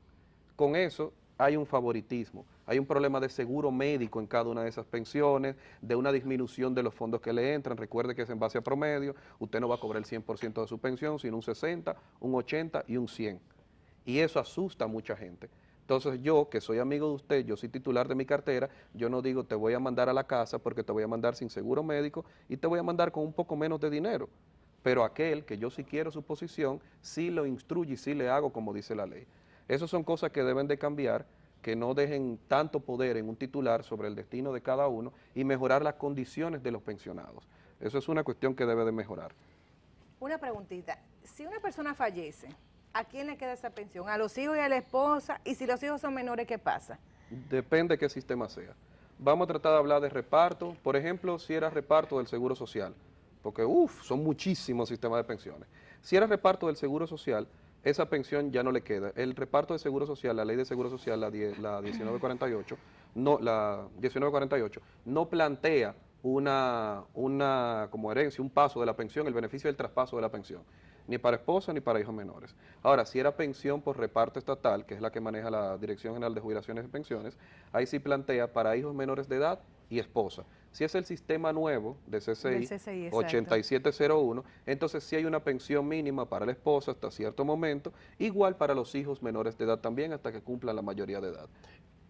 [SPEAKER 5] Con eso hay un favoritismo, hay un problema de seguro médico en cada una de esas pensiones, de una disminución de los fondos que le entran. Recuerde que es en base a promedio, usted no va a cobrar el 100% de su pensión, sino un 60, un 80 y un 100. Y eso asusta a mucha gente. Entonces yo, que soy amigo de usted, yo soy titular de mi cartera, yo no digo te voy a mandar a la casa porque te voy a mandar sin seguro médico y te voy a mandar con un poco menos de dinero. Pero aquel que yo sí quiero su posición, sí lo instruye y sí le hago como dice la ley. Esas son cosas que deben de cambiar, que no dejen tanto poder en un titular sobre el destino de cada uno y mejorar las condiciones de los pensionados. Eso es una cuestión que debe de mejorar.
[SPEAKER 3] Una preguntita, si una persona fallece, ¿a quién le queda esa pensión? ¿A los hijos y a la esposa? Y si los hijos son menores, ¿qué pasa?
[SPEAKER 5] Depende de qué sistema sea. Vamos a tratar de hablar de reparto, por ejemplo, si era reparto del Seguro Social, porque son muchísimos sistemas de pensiones. Si era reparto del Seguro Social, esa pensión ya no le queda. El reparto de Seguro Social, la ley de Seguro Social, la 1948, no plantea una como herencia, un paso de la pensión, el beneficio del traspaso de la pensión, ni para esposa ni para hijos menores. Ahora, si era pensión por reparto estatal, que es la que maneja la Dirección General de Jubilaciones y Pensiones, ahí sí plantea para hijos menores de edad y esposa. Si es el sistema nuevo de CCI 8701, entonces sí hay una pensión mínima para la esposa hasta cierto momento, igual para los hijos menores de edad también hasta que cumplan la mayoría de edad.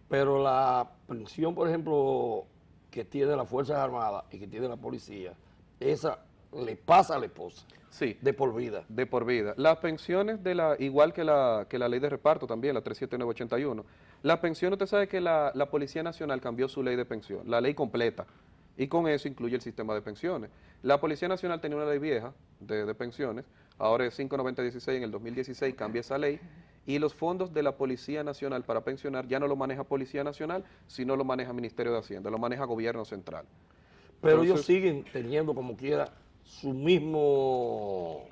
[SPEAKER 1] Pero la pensión, por ejemplo, que tiene las Fuerzas Armadas y que tiene la policía, esa le pasa a la esposa.
[SPEAKER 5] Sí.
[SPEAKER 1] De por vida.
[SPEAKER 5] De por vida. Las pensiones, igual que la ley de reparto también, la 37981, la pensión, usted sabe que la Policía Nacional cambió su ley de pensión, la ley completa, y con eso incluye el sistema de pensiones. La Policía Nacional tenía una ley vieja de pensiones, ahora es 59016, en el 2016 cambia esa ley, y los fondos de la Policía Nacional para pensionar ya no lo maneja Policía Nacional, sino lo maneja Ministerio de Hacienda, lo maneja Gobierno Central.
[SPEAKER 1] Pero
[SPEAKER 5] Entonces,
[SPEAKER 1] ellos siguen teniendo como quiera su mismo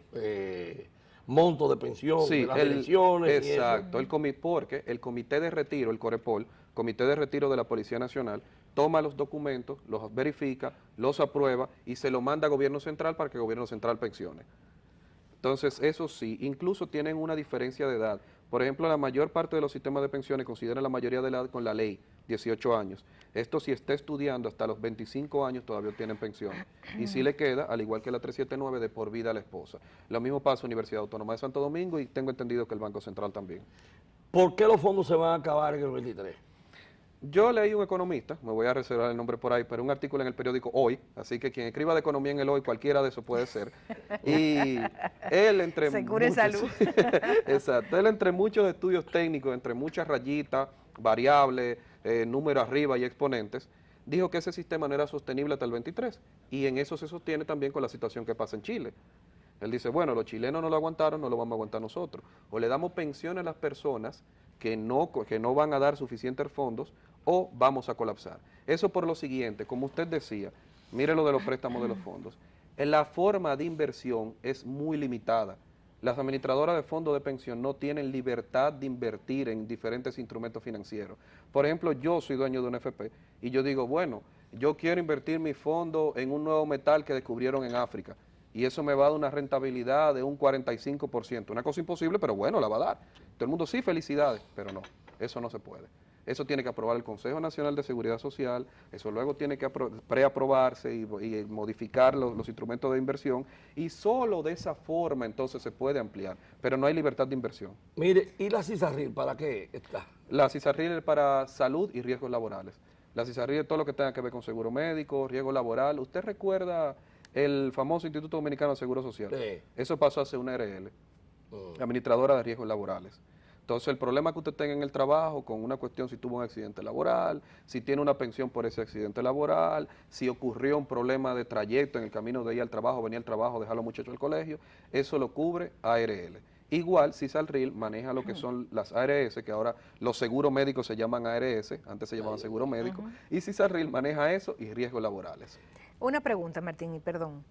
[SPEAKER 1] monto de pensión,
[SPEAKER 5] sí,
[SPEAKER 1] de las elecciones.
[SPEAKER 5] Exacto, porque el Comité de Retiro, el Corepol, Comité de Retiro de la Policía Nacional, toma los documentos, los verifica, los aprueba y se lo manda a Gobierno Central para que el Gobierno Central pensione. Entonces, eso sí, incluso tienen una diferencia de edad. Por ejemplo, la mayor parte de los sistemas de pensiones consideran la mayoría de edad con la ley, 18 años. Esto si está estudiando hasta los 25 años todavía tienen pensión. Y si le queda, al igual que la 379, de por vida a la esposa. Lo mismo pasa en la Universidad Autónoma de Santo Domingo y tengo entendido que el Banco Central también.
[SPEAKER 1] ¿Por qué los fondos se van a acabar en el 23?
[SPEAKER 5] Yo leí un economista, me voy a reservar el nombre por ahí, pero un artículo en el periódico Hoy, así que quien escriba de economía en el Hoy, cualquiera de eso puede ser. Y él entre
[SPEAKER 3] Seguro salud.
[SPEAKER 5] Exacto, él entre muchos estudios técnicos, entre muchas rayitas, variables, números arriba y exponentes, dijo que ese sistema no era sostenible hasta el 23, y en eso se sostiene también con la situación que pasa en Chile. Él dice, bueno, los chilenos no lo aguantaron, no lo vamos a aguantar nosotros. O le damos pensión a las personas que no van a dar suficientes fondos, o vamos a colapsar. Eso por lo siguiente, como usted decía, mire lo de los préstamos de los fondos. La forma de inversión es muy limitada. Las administradoras de fondos de pensión no tienen libertad de invertir en diferentes instrumentos financieros. Por ejemplo, yo soy dueño de un FP y yo digo, bueno, yo quiero invertir mi fondo en un nuevo metal que descubrieron en África. y eso me va a dar una rentabilidad de un 45%. Una cosa imposible, pero bueno, la va a dar. Todo el mundo sí, felicidades, pero no, eso no se puede. Eso tiene que aprobar el Consejo Nacional de Seguridad Social, eso luego tiene que preaprobarse y modificar los instrumentos de inversión, y solo de esa forma entonces se puede ampliar, pero no hay libertad de inversión.
[SPEAKER 1] Mire, ¿y la CISARRIL para qué está?
[SPEAKER 5] La CISARRIL es para salud y riesgos laborales. La CISARRIL es todo lo que tenga que ver con seguro médico, riesgo laboral. ¿Usted recuerda el famoso Instituto Dominicano de Seguro Social?
[SPEAKER 1] Sí.
[SPEAKER 5] Eso pasó a ser una ARL, administradora de riesgos laborales. Entonces, el problema que usted tenga en el trabajo con una cuestión, si tuvo un accidente laboral, si tiene una pensión por ese accidente laboral, si ocurrió un problema de trayecto en el camino de ir al trabajo, venir al trabajo, dejar a los muchachos al colegio, eso lo cubre ARL. Igual, CISARRIL maneja lo que son las ARS, que ahora los seguros médicos se llaman ARS, antes se llamaban seguro médico, y CISARRIL maneja eso y riesgos laborales.
[SPEAKER 3] Una pregunta, Martín, y perdón.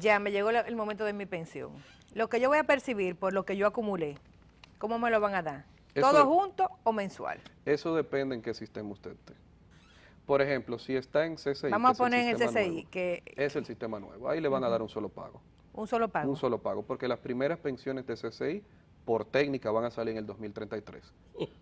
[SPEAKER 3] Ya me llegó el momento de mi pensión. Lo que yo voy a percibir por lo que yo acumulé, ¿cómo me lo van a dar?
[SPEAKER 5] Eso-
[SPEAKER 3] ¿Todo junto o mensual?
[SPEAKER 5] Eso depende en qué sistema usted esté. Por ejemplo, si está en CCI,
[SPEAKER 3] Vamos a
[SPEAKER 5] que es
[SPEAKER 3] poner en el
[SPEAKER 5] sistema
[SPEAKER 3] CCI,
[SPEAKER 5] nuevo,
[SPEAKER 3] que
[SPEAKER 5] es el sistema nuevo, ahí le van a dar un solo pago.
[SPEAKER 3] un solo pago.
[SPEAKER 5] Un solo pago, porque las primeras pensiones de CCI por técnica van a salir en el 2033,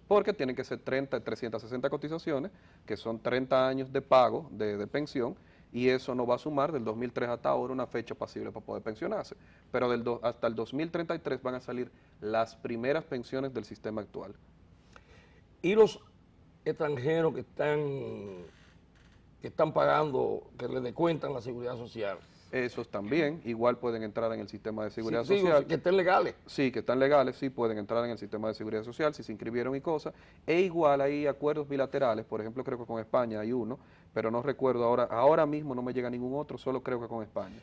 [SPEAKER 5] porque tienen que ser 360 cotizaciones, que son 30 años de pago de pensión, y eso no va a sumar del 2003 hasta ahora una fecha pasible para poder pensionarse, pero hasta el 2033 van a salir las primeras pensiones del sistema actual.
[SPEAKER 1] ¿Y los extranjeros que están pagando, que le descuentan la seguridad social?
[SPEAKER 5] Esos también, igual pueden entrar en el sistema de seguridad
[SPEAKER 1] Sí,
[SPEAKER 5] social.
[SPEAKER 1] que estén legales.
[SPEAKER 5] Sí, que están legales, sí pueden entrar en el sistema de seguridad social si se inscribieron y cosas. E igual hay acuerdos bilaterales, por ejemplo, creo que con España hay uno, pero no recuerdo ahora mismo no me llega ningún otro, solo creo que con España.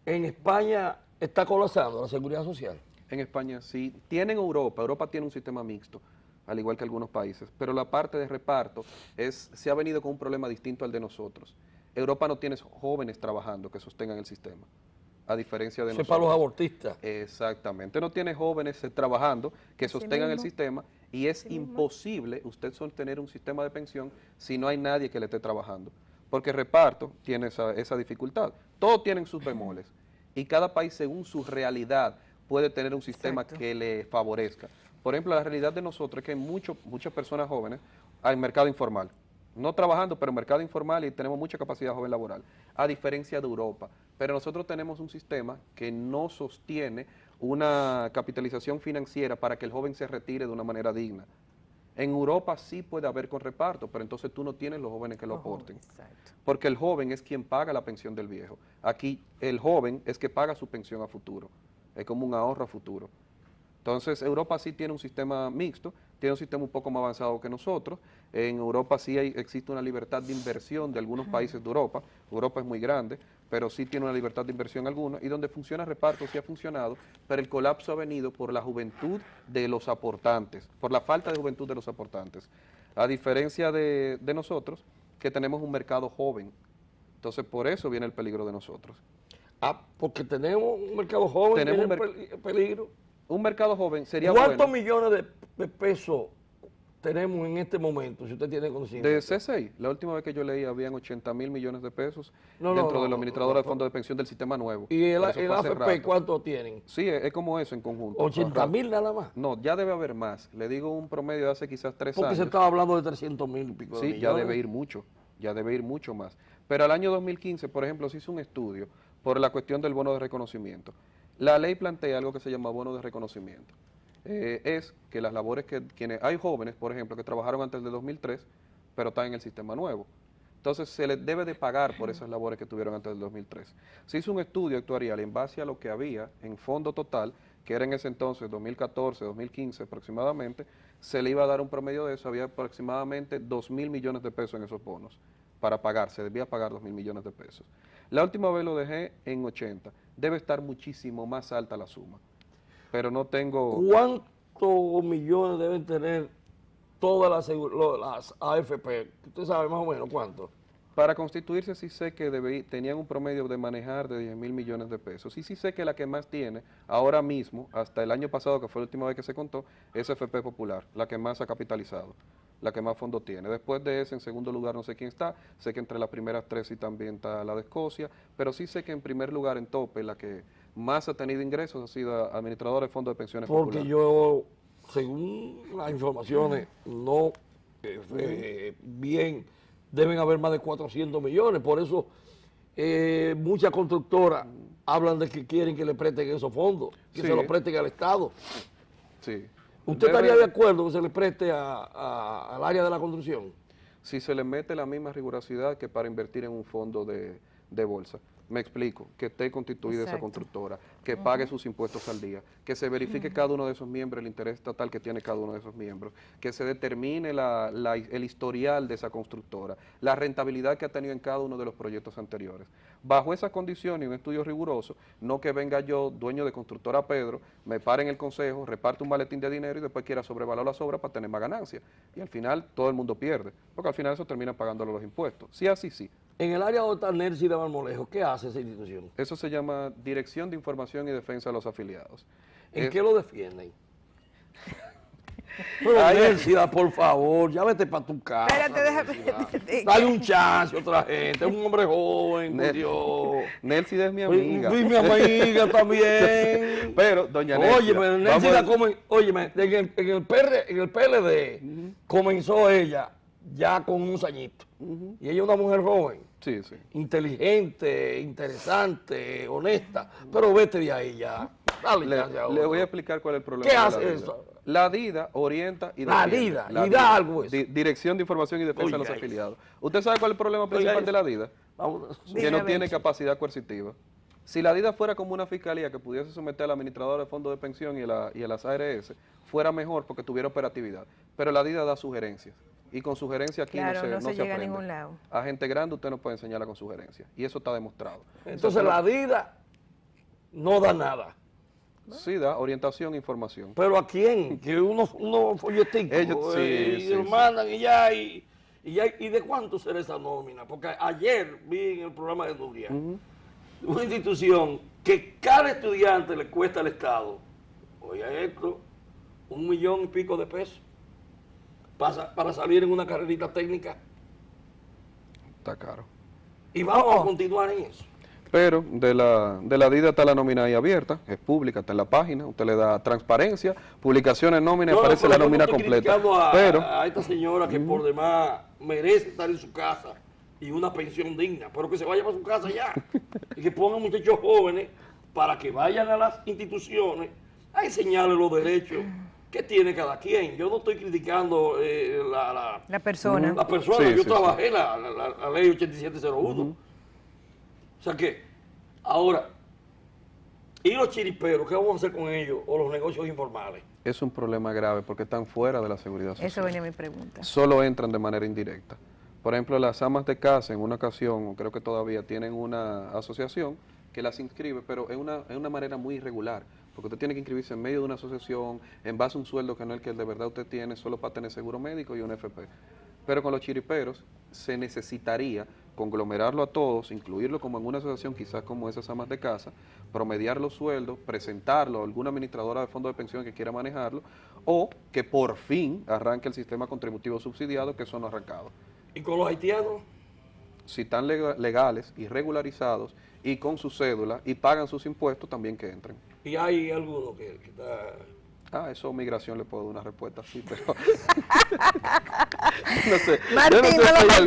[SPEAKER 1] En España está colapsando la seguridad social.
[SPEAKER 5] En España sí, tienen Europa tiene un sistema mixto, al igual que algunos países, pero la parte de reparto se ha venido con un problema distinto al de nosotros. Europa no tiene jóvenes trabajando que sostengan el sistema, a diferencia de
[SPEAKER 1] Eso es
[SPEAKER 5] nosotros.
[SPEAKER 1] para los abortistas.
[SPEAKER 5] Exactamente, no tiene jóvenes trabajando que
[SPEAKER 3] Así
[SPEAKER 5] sostengan el
[SPEAKER 3] mismo.
[SPEAKER 5] sistema, y es
[SPEAKER 3] Así mismo.
[SPEAKER 5] imposible usted sostener un sistema de pensión si no hay nadie que le esté trabajando, porque el reparto tiene esa dificultad. Todos tienen sus bemoles y cada país según su realidad puede tener un sistema
[SPEAKER 3] Exacto.
[SPEAKER 5] que le favorezca. Por ejemplo, la realidad de nosotros es que hay muchas personas jóvenes al mercado informal, no trabajando, pero mercado informal, y tenemos mucha capacidad joven laboral, a diferencia de Europa. Pero nosotros tenemos un sistema que no sostiene una capitalización financiera para que el joven se retire de una manera digna. En Europa sí puede haber con reparto, pero entonces tú no tienes los jóvenes que lo aporten.
[SPEAKER 3] Exacto.
[SPEAKER 5] Porque el joven es quien paga la pensión del viejo. Aquí el joven es que paga su pensión a futuro. Es como un ahorro a futuro. Entonces, Europa sí tiene un sistema mixto, tiene un sistema un poco más avanzado que nosotros. En Europa sí existe una libertad de inversión de algunos países de Europa. Europa es muy grande, pero sí tiene una libertad de inversión alguna. Y donde funciona reparto sí ha funcionado, pero el colapso ha venido por la juventud de los aportantes, por la falta de juventud de los aportantes. A diferencia de nosotros, que tenemos un mercado joven. Entonces, por eso viene el peligro de nosotros.
[SPEAKER 1] Ah, porque tenemos un mercado joven,
[SPEAKER 5] Tenemos
[SPEAKER 1] tiene
[SPEAKER 5] un
[SPEAKER 1] peligro.
[SPEAKER 5] Un mercado joven sería
[SPEAKER 1] ¿Cuántos
[SPEAKER 5] bueno.
[SPEAKER 1] millones de pesos tenemos en este momento, si usted tiene conocimiento?
[SPEAKER 5] De CCI, la última vez que yo leí habían 80.000 millones de pesos
[SPEAKER 1] No,
[SPEAKER 5] dentro
[SPEAKER 1] no,
[SPEAKER 5] de los
[SPEAKER 1] no,
[SPEAKER 5] administradores
[SPEAKER 1] no,
[SPEAKER 5] de fondos de pensión del sistema nuevo.
[SPEAKER 1] ¿Y el
[SPEAKER 5] Pero eso fue hace
[SPEAKER 1] AFP
[SPEAKER 5] rato.
[SPEAKER 1] cuánto tienen?
[SPEAKER 5] Sí, es como eso en conjunto.
[SPEAKER 1] 80.000 nada más.
[SPEAKER 5] No, ya debe haber más. Le digo un promedio de hace quizás 3
[SPEAKER 1] Porque
[SPEAKER 5] años.
[SPEAKER 1] se estaba hablando de 300.000 y pico de
[SPEAKER 5] Sí,
[SPEAKER 1] millones.
[SPEAKER 5] ya debe ir mucho, ya debe ir mucho más. Pero al año 2015, por ejemplo, se hizo un estudio por la cuestión del bono de reconocimiento. La ley plantea algo que se llama bono de reconocimiento. Es que las labores hay jóvenes, por ejemplo, que trabajaron antes del 2003, pero están en el sistema nuevo. Entonces se les debe de pagar por esas labores que tuvieron antes del 2003. Se hizo un estudio actuarial en base a lo que había en fondo total, que era en ese entonces, 2014, 2015 aproximadamente, se le iba a dar un promedio de eso, había aproximadamente 2.000 millones de pesos en esos bonos para pagar, se debía pagar 2.000 millones de pesos. La última vez lo dejé en 80, debe estar muchísimo más alta la suma, pero no tengo...
[SPEAKER 1] ¿Cuántos millones deben tener todas las AFP? ¿Usted sabe más o menos cuánto?
[SPEAKER 5] Para constituirse sí sé que tenían un promedio de manejar de 10.000 millones de pesos. Y sí sé que la que más tiene ahora mismo, hasta el año pasado, que fue la última vez que se contó, es FP Popular, la que más ha capitalizado, la que más fondo tiene. Después de ese, en segundo lugar, no sé quién está. Sé que entre las primeras tres sí también está la de Escocia, pero sí sé que en primer lugar, en tope, la que más ha tenido ingresos ha sido administrador de fondos de pensiones
[SPEAKER 1] Porque
[SPEAKER 5] populares.
[SPEAKER 1] yo, según las informaciones, no bien, deben haber más de 400 millones. Por eso muchas constructoras hablan de que quieren que le presten esos fondos, que
[SPEAKER 5] Sí.
[SPEAKER 1] se los presten al Estado.
[SPEAKER 5] Sí.
[SPEAKER 1] ¿Usted
[SPEAKER 5] Debe-
[SPEAKER 1] estaría de acuerdo que se le preste al área de la construcción?
[SPEAKER 5] Si se le mete la misma rigurosidad que para invertir en un fondo de bolsa. Me explico, que esté constituida esa
[SPEAKER 3] Exacto.
[SPEAKER 5] constructora, que pague sus impuestos al día, que se verifique cada uno de esos miembros, el interés estatal que tiene cada uno de esos miembros, que se determine el historial de esa constructora, la rentabilidad que ha tenido en cada uno de los proyectos anteriores. Bajo esa condición y un estudio riguroso, no que venga yo, dueño de constructora Pedro, me pare en el consejo, reparte un maletín de dinero y después quiera sobrevalorar las obras para tener más ganancias. Y al final todo el mundo pierde, porque al final eso termina pagándolo los impuestos. Sí, así sí.
[SPEAKER 1] En el área donde está Nercy de Marmolejo, ¿qué hace esa institución?
[SPEAKER 5] Eso se llama Dirección de Información y Defensa de los Afiliados.
[SPEAKER 1] ¿En qué lo defienden? Pero
[SPEAKER 5] Ay,
[SPEAKER 1] Nercy, por favor, ya vete para tu casa.
[SPEAKER 3] Espérate, déjame-
[SPEAKER 1] Nercy, Dale un chance a otra gente, es un hombre joven, por
[SPEAKER 5] Ner-
[SPEAKER 1] Dios.
[SPEAKER 5] Nelcy es mi
[SPEAKER 1] Pues,
[SPEAKER 5] amiga.
[SPEAKER 1] mi amiga también.
[SPEAKER 5] Pero, doña Nelcy.
[SPEAKER 1] Óyeme, Nercy óyeme, en el PLD comenzó ella ya con unos añitos. Y ella es una mujer joven,
[SPEAKER 5] Sí, sí.
[SPEAKER 1] inteligente, interesante, honesta. Pero vete de ahí ya. Dale
[SPEAKER 5] Le,
[SPEAKER 1] chance a
[SPEAKER 5] le
[SPEAKER 1] otro.
[SPEAKER 5] voy a explicar cuál es el problema.
[SPEAKER 1] ¿Qué
[SPEAKER 5] de la
[SPEAKER 1] hace
[SPEAKER 5] DIDA.
[SPEAKER 1] eso?
[SPEAKER 5] La DIDA orienta y
[SPEAKER 1] La
[SPEAKER 5] defiende.
[SPEAKER 1] DIDA,
[SPEAKER 5] La
[SPEAKER 1] y da algo eso.
[SPEAKER 5] Dirección de Información y Defensa de los
[SPEAKER 1] Oiga eso.
[SPEAKER 5] Afiliados. ¿Usted sabe cuál es el problema principal
[SPEAKER 1] eso.
[SPEAKER 5] de la DIDA?
[SPEAKER 1] Vamos.
[SPEAKER 5] Que
[SPEAKER 3] Dime,
[SPEAKER 5] no
[SPEAKER 3] a
[SPEAKER 5] tiene
[SPEAKER 3] ver.
[SPEAKER 5] capacidad coercitiva. Si la DIDA fuera como una fiscalía que pudiese someter al administrador de fondos de pensión y a las ARS, fuera mejor porque tuviera operatividad. Pero la DIDA da sugerencias. Y con sugerencias aquí
[SPEAKER 3] Claro,
[SPEAKER 5] no
[SPEAKER 3] no se llega a
[SPEAKER 5] aprende.
[SPEAKER 3] ningún lado.
[SPEAKER 5] A gente grande usted no puede enseñarla con sugerencias. Y eso está demostrado.
[SPEAKER 1] Entonces la DIDA no da nada.
[SPEAKER 5] Sí, da orientación e información.
[SPEAKER 1] ¿Pero a quién? Que unos folleticos
[SPEAKER 5] Ellos, sí,
[SPEAKER 1] y
[SPEAKER 5] sí,
[SPEAKER 1] lo
[SPEAKER 5] sí.
[SPEAKER 1] mandan y ya. ¿Y de cuánto será esa nómina? Porque ayer vi en el programa de Nuria una institución que cada estudiante le cuesta al Estado, oye esto, 1 millón y pico de pesos para salir en una carrerita técnica.
[SPEAKER 5] Está caro.
[SPEAKER 1] Y vamos a continuar en eso.
[SPEAKER 5] Pero de la DIDA está la nómina ahí abierta, es pública, está en la página, usted le da transparencia, publicaciones, nómina,
[SPEAKER 1] No,
[SPEAKER 5] aparece
[SPEAKER 1] pero
[SPEAKER 5] la
[SPEAKER 1] yo no
[SPEAKER 5] nómina
[SPEAKER 1] estoy
[SPEAKER 5] completa.
[SPEAKER 1] criticando
[SPEAKER 5] Pero
[SPEAKER 1] a esta señora que por demás merece estar en su casa y una pensión digna, pero que se vaya para su casa ya. Y que pongan muchachos jóvenes para que vayan a las instituciones a enseñarles los derechos que tiene cada quien. Yo no estoy criticando
[SPEAKER 3] La persona.
[SPEAKER 1] la persona.
[SPEAKER 5] Sí,
[SPEAKER 1] Yo
[SPEAKER 5] sí,
[SPEAKER 1] trabajé la ley 8701. O sea que, ahora, ¿y los chiriperos? ¿Qué vamos a hacer con ellos? O los negocios informales.
[SPEAKER 5] es un problema grave porque están fuera de la seguridad social.
[SPEAKER 3] Eso venía mi pregunta.
[SPEAKER 5] Solo entran de manera indirecta. Por ejemplo, las amas de casa en una ocasión, o creo que todavía tienen una asociación que las inscribe, pero es una manera muy irregular, porque usted tiene que inscribirse en medio de una asociación, en base a un sueldo que no es el que de verdad usted tiene, solo para tener seguro médico y un FP. Pero con los chiriperos se necesitaría conglomerarlo a todos, incluirlo como en una asociación quizás como esas amas de casa, promediar los sueldos, presentarlo a alguna administradora de fondo de pensión que quiera manejarlo, o que por fin arranque el sistema contributivo subsidiado, que eso no ha arrancado.
[SPEAKER 1] ¿Y con los haitianos?
[SPEAKER 5] Si están legales y regularizados y con su cédula y pagan sus impuestos, también que entren.
[SPEAKER 1] Y hay alguno que está...
[SPEAKER 5] Eso migración le puedo dar una respuesta, sí, pero... no sé.
[SPEAKER 3] Martín,
[SPEAKER 5] yo no sé
[SPEAKER 3] no lo
[SPEAKER 5] si hay